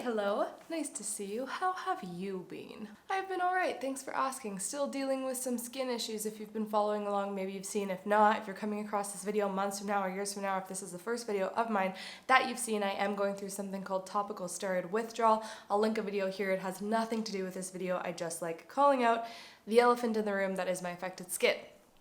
hello. Nice to see you. How have you been? I've been alright, thanks for asking. Still dealing with some skin issues if you've been following along, maybe you've seen. If not, if you're coming across this video months from now or years from now, if this is the first video of mine that you've seen, I am going through something called topical steroid withdrawal. I'll link a video here. It has nothing to do with this video. I just like calling out the elephant in the room that is my affected skin.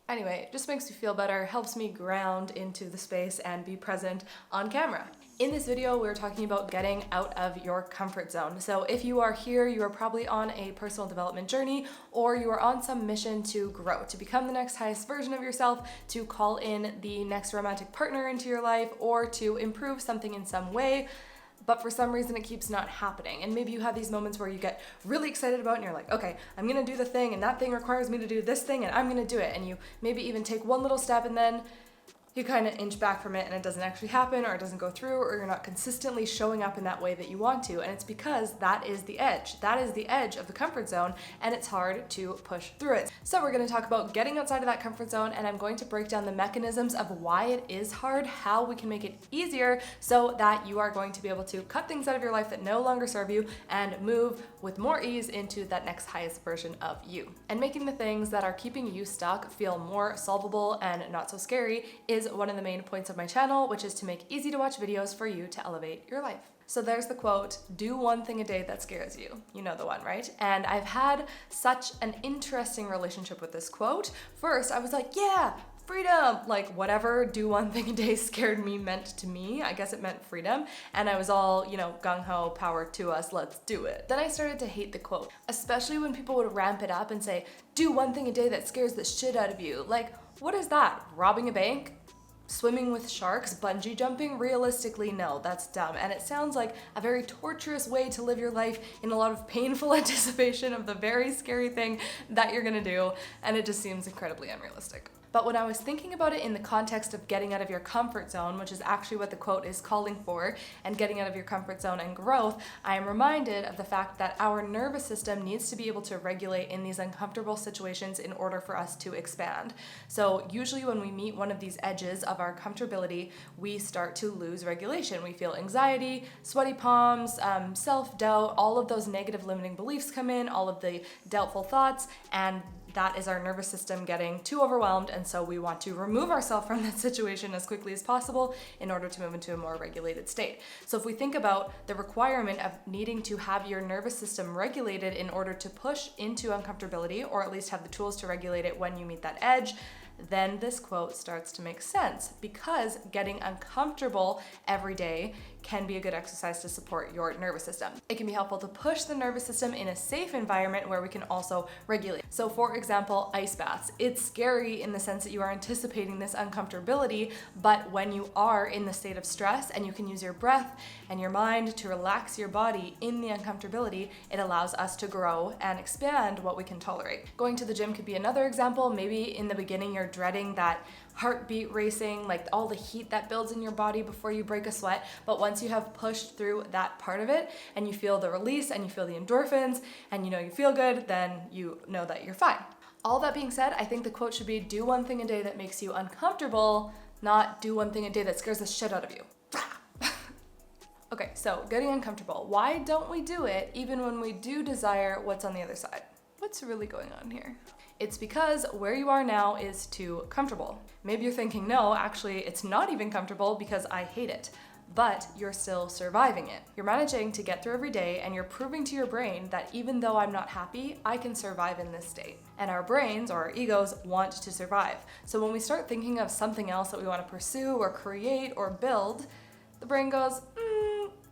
Anyway, it just makes me feel better, helps me ground into the space and be present on camera. In this video, we're talking about getting out of your comfort zone. So if you are here, you are probably on a personal development journey, or you are on some mission to grow, to become the next highest version of yourself, to call in the next romantic partner into your life, or to improve something in some way. But for some reason it keeps not happening. And maybe you have these moments where you get really excited about it and you're like, okay, I'm gonna do the thing and that thing requires me to do this thing and I'm gonna do it. And you maybe even take one little step and then you kind of inch back from it and it doesn't actually happen, or it doesn't go through, or you're not consistently showing up in that way that you want to. And it's because that is the edge. That is the edge of the comfort zone, and it's hard to push through it. So we're going to talk about getting outside of that comfort zone, and I'm going to break down the mechanisms of why it is hard, how we can make it easier so that you are going to be able to cut things out of your life that no longer serve you and move with more ease into that next highest version of you. And making the things that are keeping you stuck feel more solvable and not so scary is one of the main points of my channel, which is to make easy to watch videos for you to elevate your life. So there's the quote, do one thing a day that scares you. You know the one, right? And I've had such an interesting relationship with this quote. First, I was like, yeah, freedom, like whatever do one thing a day scared me meant to me. I guess it meant freedom. And I was all, gung-ho, power to us, let's do it. Then I started to hate the quote, especially when people would ramp it up and say, do one thing a day that scares the shit out of you. Like, what is that? Robbing a bank? Swimming with sharks? Bungee jumping? Realistically, no, that's dumb. And it sounds like a very torturous way to live your life in a lot of painful anticipation of the very scary thing that you're gonna do. And it just seems incredibly unrealistic. But when I was thinking about it in the context of getting out of your comfort zone, which is actually what the quote is calling for, and getting out of your comfort zone and growth, I am reminded of the fact that our nervous system needs to be able to regulate in these uncomfortable situations in order for us to expand. So usually when we meet one of these edges of our comfortability, we start to lose regulation. We feel anxiety, sweaty palms, self-doubt, all of those negative limiting beliefs come in, all of the doubtful thoughts, and that is our nervous system getting too overwhelmed, and so we want to remove ourselves from that situation as quickly as possible in order to move into a more regulated state. So if we think about the requirement of needing to have your nervous system regulated in order to push into uncomfortability, or at least have the tools to regulate it when you meet that edge, then this quote starts to make sense, because getting uncomfortable every day can be a good exercise to support your nervous system. It can be helpful to push the nervous system in a safe environment where we can also regulate. So for example, ice baths. It's scary in the sense that you are anticipating this uncomfortability, but when you are in the state of stress and you can use your breath and your mind to relax your body in the uncomfortability, it allows us to grow and expand what we can tolerate. Going to the gym could be another example. Maybe in the beginning you're dreading that heartbeat racing, like all the heat that builds in your body before you break a sweat. But once you have pushed through that part of it and you feel the release and you feel the endorphins and you feel good, then you know that you're fine. All that being said, I think the quote should be do one thing a day that makes you uncomfortable, not do one thing a day that scares the shit out of you. Okay, so getting uncomfortable. Why don't we do it even when we do desire what's on the other side? What's really going on here? It's because where you are now is too comfortable. Maybe you're thinking, no, actually, it's not even comfortable because I hate it. But you're still surviving it. You're managing to get through every day, and you're proving to your brain that even though I'm not happy, I can survive in this state. And our brains, or our egos, want to survive. So when we start thinking of something else that we want to pursue or create or build, the brain goes,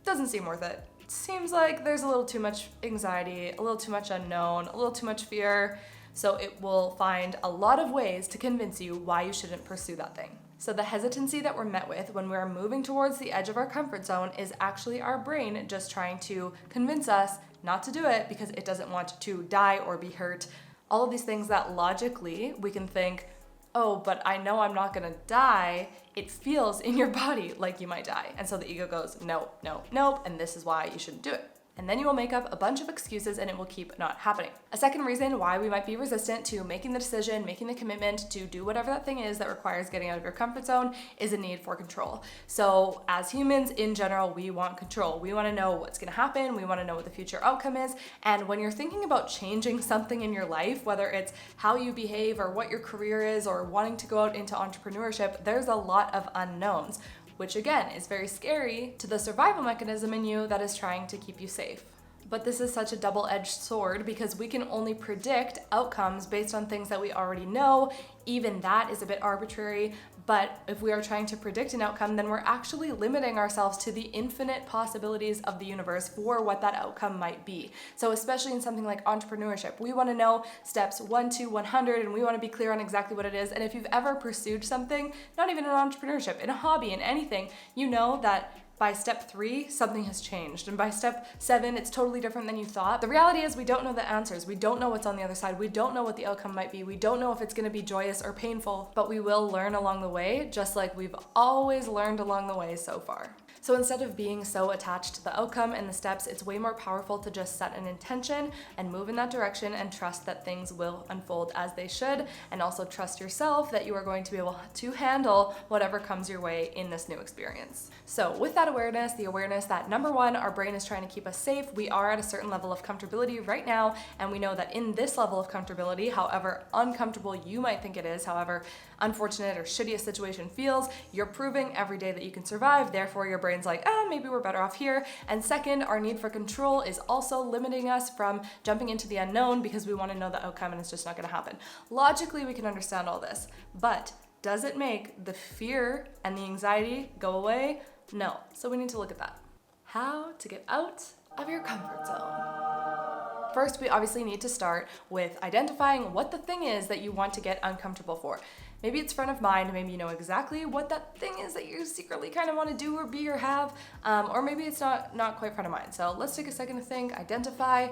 doesn't seem worth it. Seems like there's a little too much anxiety, a little too much unknown, a little too much fear. So it will find a lot of ways to convince you why you shouldn't pursue that thing. So the hesitancy that we're met with when we're moving towards the edge of our comfort zone is actually our brain just trying to convince us not to do it because it doesn't want to die or be hurt. All of these things that logically we can think, oh, but I know I'm not gonna die. It feels in your body like you might die. And so the ego goes, nope, nope, nope, and this is why you shouldn't do it. and then you will make up a bunch of excuses and it will keep not happening. A second reason why we might be resistant to making the decision, making the commitment to do whatever that thing is that requires getting out of your comfort zone is a need for control. So as humans in general, we want control. We want to know what's going to happen. We want to know what the future outcome is. And when you're thinking about changing something in your life, whether it's how you behave or what your career is or wanting to go out into entrepreneurship, there's a lot of unknowns, which again is very scary to the survival mechanism in you that is trying to keep you safe. But this is such a double-edged sword because we can only predict outcomes based on things that we already know. Even that is a bit arbitrary. But if we are trying to predict an outcome, then we're actually limiting ourselves to the infinite possibilities of the universe for what that outcome might be. So especially in something like entrepreneurship, we want to know steps 1 to 100 and we want to be clear on exactly what it is. And if you've ever pursued something, not even in entrepreneurship, in a hobby, in anything, you know that by step 3, something has changed. And by step 7, it's totally different than you thought. The reality is we don't know the answers. We don't know what's on the other side. We don't know what the outcome might be. We don't know if it's gonna be joyous or painful, but we will learn along the way, just like we've always learned along the way so far. So instead of being so attached to the outcome and the steps, it's way more powerful to just set an intention and move in that direction and trust that things will unfold as they should, and also trust yourself that you are going to be able to handle whatever comes your way in this new experience. So with that awareness, the awareness that number 1, our brain is trying to keep us safe. We are at a certain level of comfortability right now, and we know that in this level of comfortability, however uncomfortable you might think it is, however unfortunate or shitty a situation feels, you're proving every day that you can survive, therefore your brain's like, maybe we're better off here. And second, our need for control is also limiting us from jumping into the unknown because we want to know the outcome and it's just not going to happen. Logically, we can understand all this, but does it make the fear and the anxiety go away? No. So we need to look at that. How to get out of your comfort zone. First, we obviously need to start with identifying what the thing is that you want to get uncomfortable for. Maybe it's front of mind, maybe you know exactly what that thing is that you secretly kind of want to do or be or have, or maybe it's not quite front of mind. So let's take a second to think, identify,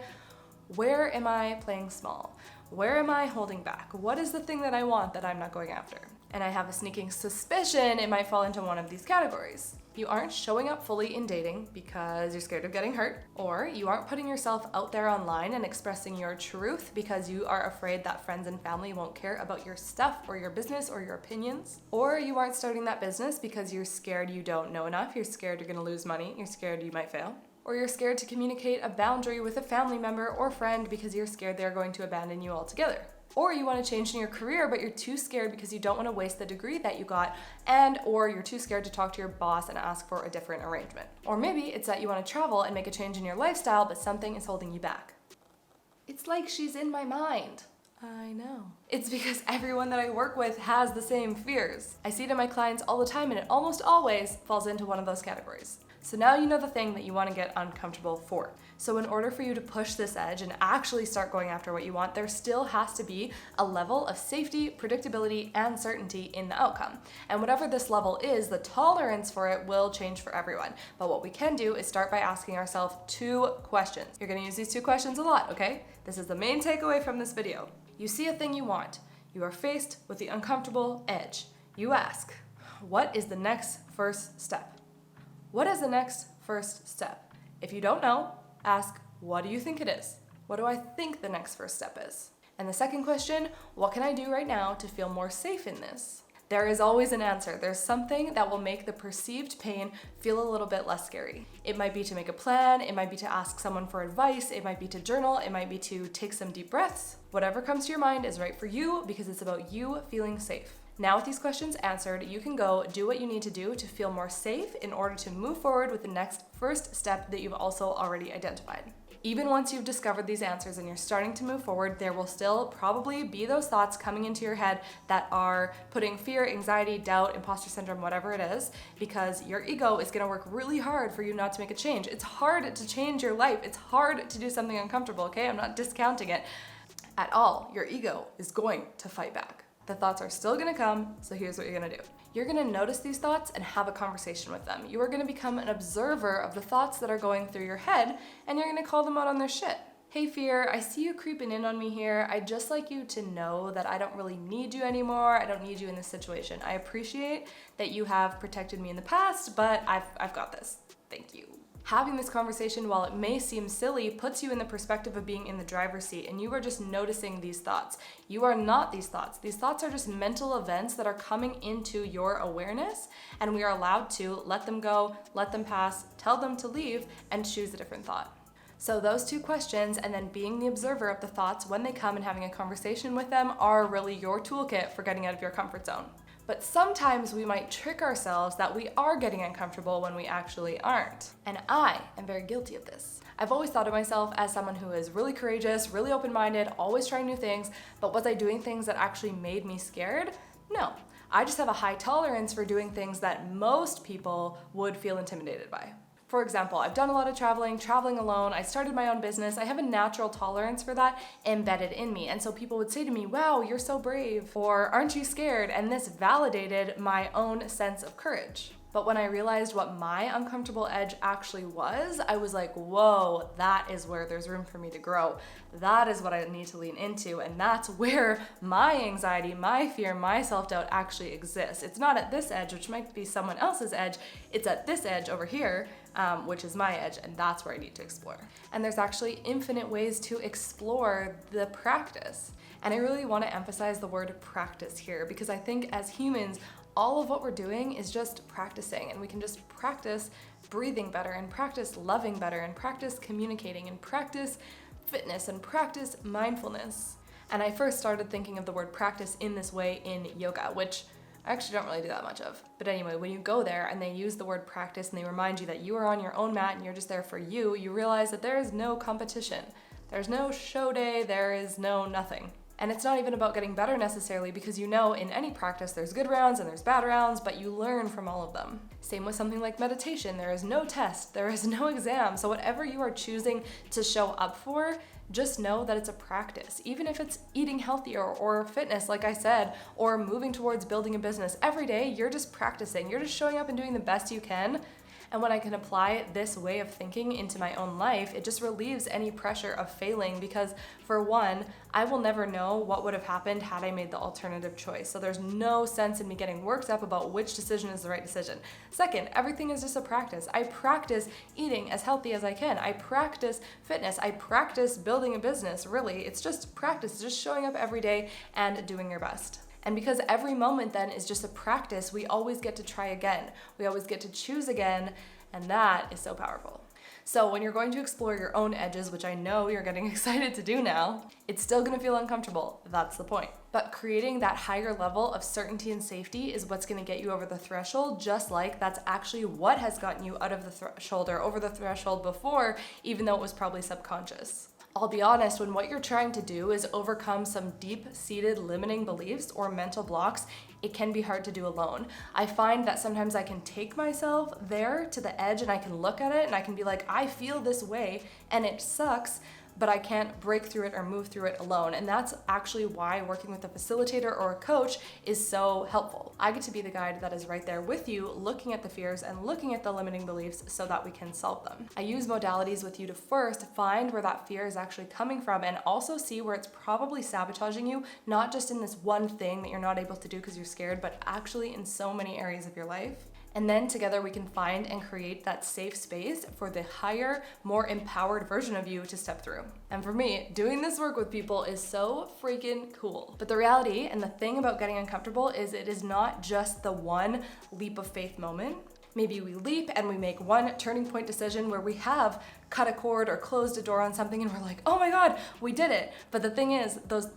where am I playing small? Where am I holding back? What is the thing that I want that I'm not going after? And I have a sneaking suspicion it might fall into one of these categories. You aren't showing up fully in dating because you're scared of getting hurt, or you aren't putting yourself out there online and expressing your truth because you are afraid that friends and family won't care about your stuff or your business or your opinions, or you aren't starting that business because you're scared you don't know enough, you're scared you're gonna lose money, you're scared you might fail, or you're scared to communicate a boundary with a family member or friend because you're scared they're going to abandon you altogether. Or you want to change in your career, but you're too scared because you don't want to waste the degree that you got, or you're too scared to talk to your boss and ask for a different arrangement. Or maybe it's that you want to travel and make a change in your lifestyle, but something is holding you back. It's like she's in my mind. I know. It's because everyone that I work with has the same fears. I see it in my clients all the time, and it almost always falls into one of those categories. So now you know the thing that you want to get uncomfortable for. So in order for you to push this edge and actually start going after what you want, there still has to be a level of safety, predictability, and certainty in the outcome. And whatever this level is, the tolerance for it will change for everyone. But what we can do is start by asking ourselves 2 questions. You're going to use these 2 questions a lot, okay? This is the main takeaway from this video. You see a thing you want. You are faced with the uncomfortable edge. You ask, what is the next first step? What is the next first step? If you don't know, ask, what do you think it is? What do I think the next first step is? And the second question, what can I do right now to feel more safe in this? There is always an answer. There's something that will make the perceived pain feel a little bit less scary. It might be to make a plan, it might be to ask someone for advice, it might be to journal, it might be to take some deep breaths. Whatever comes to your mind is right for you because it's about you feeling safe. Now with these questions answered, you can go do what you need to do to feel more safe in order to move forward with the next first step that you've also already identified. Even once you've discovered these answers and you're starting to move forward, there will still probably be those thoughts coming into your head that are putting fear, anxiety, doubt, imposter syndrome, whatever it is, because your ego is gonna work really hard for you not to make a change. It's hard to change your life. It's hard to do something uncomfortable, okay? I'm not discounting it at all. Your ego is going to fight back. The thoughts are still gonna come, so here's what you're gonna do. You're gonna notice these thoughts and have a conversation with them. You are gonna become an observer of the thoughts that are going through your head, and you're gonna call them out on their shit. Hey fear, I see you creeping in on me here. I'd just like you to know that I don't really need you anymore. I don't need you in this situation. I appreciate that you have protected me in the past, but I've got this. Thank you. Having this conversation, while it may seem silly, puts you in the perspective of being in the driver's seat, and you are just noticing these thoughts. You are not these thoughts. These thoughts are just mental events that are coming into your awareness, and we are allowed to let them go, let them pass, tell them to leave, and choose a different thought. So those two questions, and then being the observer of the thoughts when they come and having a conversation with them, are really your toolkit for getting out of your comfort zone. But sometimes we might trick ourselves that we are getting uncomfortable when we actually aren't. And I am very guilty of this. I've always thought of myself as someone who is really courageous, really open-minded, always trying new things, but was I doing things that actually made me scared? No. I just have a high tolerance for doing things that most people would feel intimidated by. For example, I've done a lot of traveling alone, I started my own business, I have a natural tolerance for that embedded in me. And so people would say to me, wow, you're so brave, or aren't you scared? And this validated my own sense of courage. But when I realized what my uncomfortable edge actually was, I was like, whoa, that is where there's room for me to grow. That is what I need to lean into. And that's where my anxiety, my fear, my self-doubt actually exists. It's not at this edge, which might be someone else's edge. It's at this edge over here, which is my edge. And that's where I need to explore. And there's actually infinite ways to explore the practice. And I really want to emphasize the word practice here, because I think as humans, all of what we're doing is just practicing, and we can just practice breathing better, and practice loving better, and practice communicating, and practice fitness, and practice mindfulness. And I first started thinking of the word practice in this way in yoga, which I actually don't really do that much of. But anyway, when you go there and they use the word practice and they remind you that you are on your own mat and you're just there for you, you realize that there is no competition. There's no show day, there is no nothing. And it's not even about getting better necessarily, because you know in any practice there's good rounds and there's bad rounds, but you learn from all of them. Same with something like meditation. There is no test, there is no exam. So whatever you are choosing to show up for, just know that it's a practice. Even if it's eating healthier or fitness, like I said, or moving towards building a business, every day you're just practicing. You're just showing up and doing the best you can. And when I can apply this way of thinking into my own life, it just relieves any pressure of failing, because for one, I will never know what would have happened had I made the alternative choice. So there's no sense in me getting worked up about which decision is the right decision. Second, everything is just a practice. I practice eating as healthy as I can. I practice fitness. I practice building a business. Really, it's just practice. It's just showing up every day and doing your best. And because every moment then is just a practice, we always get to try again. We always get to choose again, and that is so powerful. So when you're going to explore your own edges, which I know you're getting excited to do now, it's still gonna feel uncomfortable. That's the point. But creating that higher level of certainty and safety is what's gonna get you over the threshold, just like that's actually what has gotten you out of the threshold or over the threshold before, even though it was probably subconscious. I'll be honest, when what you're trying to do is overcome some deep-seated limiting beliefs or mental blocks, it can be hard to do alone. I find that sometimes I can take myself there to the edge and I can look at it and I can be like, I feel this way and it sucks, but I can't break through it or move through it alone. And that's actually why working with a facilitator or a coach is so helpful. I get to be the guide that is right there with you, looking at the fears and looking at the limiting beliefs so that we can solve them. I use modalities with you to first find where that fear is actually coming from, and also see where it's probably sabotaging you, not just in this one thing that you're not able to do because you're scared, but actually in so many areas of your life. And then together we can find and create that safe space for the higher, more empowered version of you to step through. And for me, doing this work with people is so freaking cool. But the reality and the thing about getting uncomfortable is it is not just the one leap of faith moment. Maybe we leap and we make one turning point decision where we have cut a cord or closed a door on something and we're like, oh my God, we did it. But the thing is, those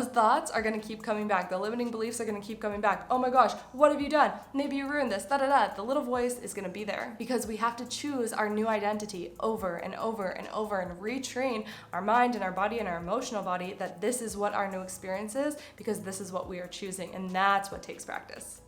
thoughts are gonna keep coming back. The limiting beliefs are gonna keep coming back. Oh my gosh, what have you done? Maybe you ruined this, da-da-da. The little voice is gonna be there, because we have to choose our new identity over and over and over and retrain our mind and our body and our emotional body that this is what our new experience is, because this is what we are choosing, and that's what takes practice.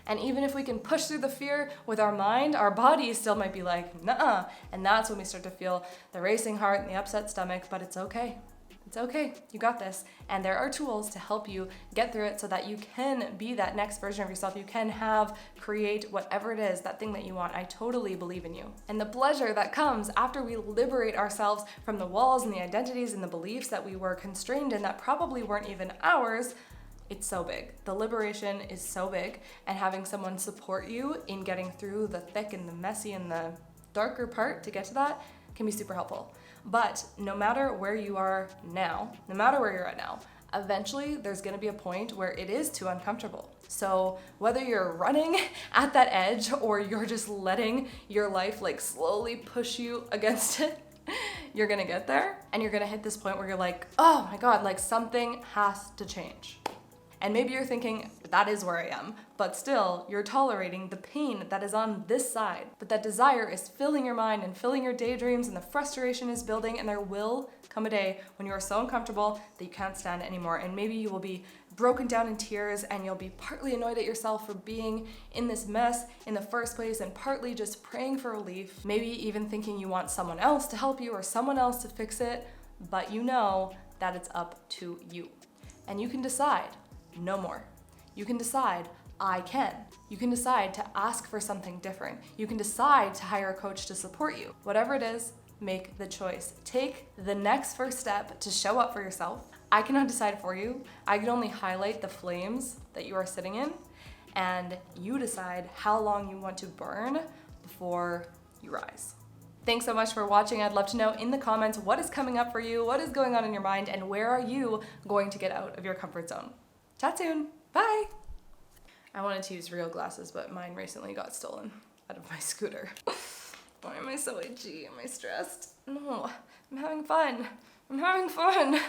And even if we can push through the fear with our mind, our body still might be like, nuh-uh. And that's when we start to feel the racing heart and the upset stomach, but it's okay. It's okay, you got this. And there are tools to help you get through it so that you can be that next version of yourself. You can create whatever it is, that thing that you want. I totally believe in you. And the pleasure that comes after we liberate ourselves from the walls and the identities and the beliefs that we were constrained in that probably weren't even ours, it's so big. The liberation is so big, and having someone support you in getting through the thick and the messy and the darker part to get to that can be super helpful. But no matter where you are now, no matter where you're at now, eventually there's gonna be a point where it is too uncomfortable. So whether you're running at that edge or you're just letting your life like slowly push you against it, you're gonna get there and you're gonna hit this point where you're like, oh my God, like something has to change. And maybe you're thinking, that is where I am, but still you're tolerating the pain that is on this side. But that desire is filling your mind and filling your daydreams, and the frustration is building, and there will come a day when you are so uncomfortable that you can't stand it anymore. And maybe you will be broken down in tears, and you'll be partly annoyed at yourself for being in this mess in the first place, and partly just praying for relief. Maybe even thinking you want someone else to help you or someone else to fix it, but you know that it's up to you. And you can decide no more. You can decide, I can. You can decide to ask for something different. You can decide to hire a coach to support you. Whatever it is, make the choice. Take the next first step to show up for yourself. I cannot decide for you. I can only highlight the flames that you are sitting in, and you decide how long you want to burn before you rise. Thanks so much for watching. I'd love to know in the comments what is coming up for you, what is going on in your mind, and where are you going to get out of your comfort zone. Chat soon. Bye. I wanted to use real glasses, but mine recently got stolen out of my scooter. Why am I so itchy? Am I stressed? No, I'm having fun. I'm having fun.